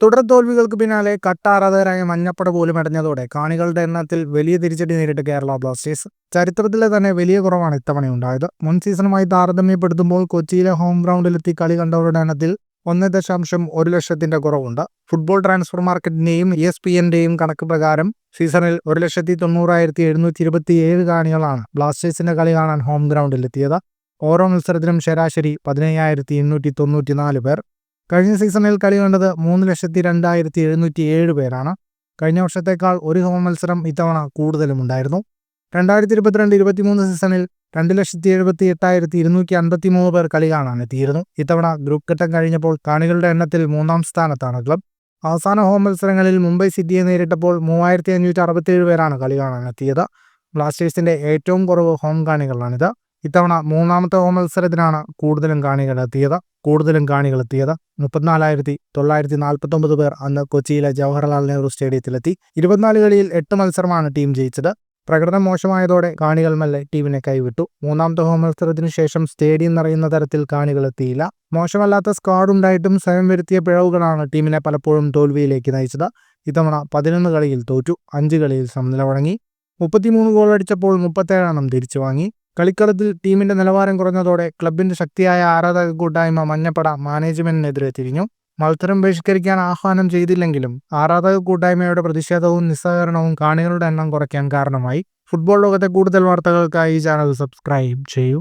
തുടർ തോൽവികൾക്ക് പിന്നാലെ കട്ടാരാധകരായ മഞ്ഞപ്പട പോലും അടഞ്ഞതോടെ കാണികളുടെ എണ്ണത്തിൽ വലിയ തിരിച്ചടി നേരിട്ട് കേരള ബ്ലാസ്റ്റേഴ്സ്. ചരിത്രത്തിലെ തന്നെ വലിയ കുറവാണ് ഇത്തവണയുണ്ടായത്. മുൻ സീസണുമായി താരതമ്യപ്പെടുത്തുമ്പോൾ കൊച്ചിയിലെ ഹോം ഗ്രൗണ്ടിലെത്തി കളി കണ്ടവരുടെ എണ്ണത്തിൽ 1.1 ലക്ഷത്തിന്റെ കുറവുണ്ട്. ഫുട്ബോൾ ട്രാൻസ്ഫർ മാർക്കറ്റിന്റെയും ESPNന്റെയും കണക്ക് പ്രകാരം സീസണിൽ 1,90,727 കാണികളാണ് ബ്ലാസ്റ്റേഴ്സിന്റെ കളി കാണാൻ ഹോം ഗ്രൗണ്ടിലെത്തിയത്. ഓരോ മത്സരത്തിലും ശരാശരി 15,894 പേർ. കഴിഞ്ഞ സീസണിൽ കളി കണ്ടത് 3,02,707 പേരാണ്. കഴിഞ്ഞ വർഷത്തേക്കാൾ ഒരു ഹോം മത്സരം ഇത്തവണ കൂടുതലുമുണ്ടായിരുന്നു. 2022-23 സീസണിൽ 2,78,253 പേർ കളി കാണാൻ എത്തിയിരുന്നു. ഇത്തവണ ഗ്രൂപ്പ് ഘട്ടം കഴിഞ്ഞപ്പോൾ കാണികളുടെ എണ്ണത്തിൽ 3-ാം സ്ഥാനത്താണ് ക്ലബ്. അവസാന ഹോം മത്സരങ്ങളിൽ മുംബൈ സിറ്റിയെ നേരിട്ടപ്പോൾ 3,567 പേരാണ് കളി കാണാൻ എത്തിയത്. ബ്ലാസ്റ്റേഴ്സിന്റെ ഏറ്റവും കുറവ് ഹോം കാണികളാണിത്. ഇത്തവണ 3-ാമത്തെ ഹോം മത്സരത്തിനാണ് കൂടുതലും കാണികളെത്തിയത്. 34,949 പേർ അന്ന് കൊച്ചിയിലെ ജവഹർലാൽ നെഹ്റു സ്റ്റേഡിയത്തിലെത്തി. 24 കളിയിൽ 8 മത്സരമാണ് ടീം ജയിച്ചത്. പ്രകടനം മോശമായതോടെ കാണികൾ മെല്ലെ ടീമിനെ കൈവിട്ടു. 3-ാമത്തെ ഹോം മത്സരത്തിനു ശേഷം സ്റ്റേഡിയം നിറയുന്ന തരത്തിൽ കാണികളെത്തിയില്ല. മോശമല്ലാത്ത സ്ക്വാഡ് ഉണ്ടായിട്ടും സ്വയം വരുത്തിയ പിഴവുകളാണ് ടീമിനെ പലപ്പോഴും തോൽവിയിലേക്ക് നയിച്ചത്. ഇത്തവണ 11 കളിയിൽ തോറ്റു, 5 കളിയിൽ സമനില വഴങ്ങി. 33 ഗോൾ അടിച്ചപ്പോൾ 37 തിരിച്ചു വാങ്ങി. കളിക്കളത്തിൽ ടീമിന്റെ നിലവാരം കുറഞ്ഞതോടെ ക്ലബിന്റെ ശക്തിയായ ആരാധക കൂട്ടായ്മ മഞ്ഞപ്പട മാനേജ്മെന്റിനെതിരെ തിരിഞ്ഞു. മത്സരം ബഹിഷ്കരിക്കാൻ ആഹ്വാനം ചെയ്തില്ലെങ്കിലും ആരാധക കൂട്ടായ്മയുടെ പ്രതിഷേധവും നിസ്സഹകരണവും കാണികളുടെ എണ്ണം കുറയ്ക്കാൻ കാരണമായി. ഫുട്ബോൾ ലോകത്തെ കൂടുതൽ വാർത്തകൾക്കായി ഈ ചാനൽ സബ്സ്ക്രൈബ് ചെയ്യൂ.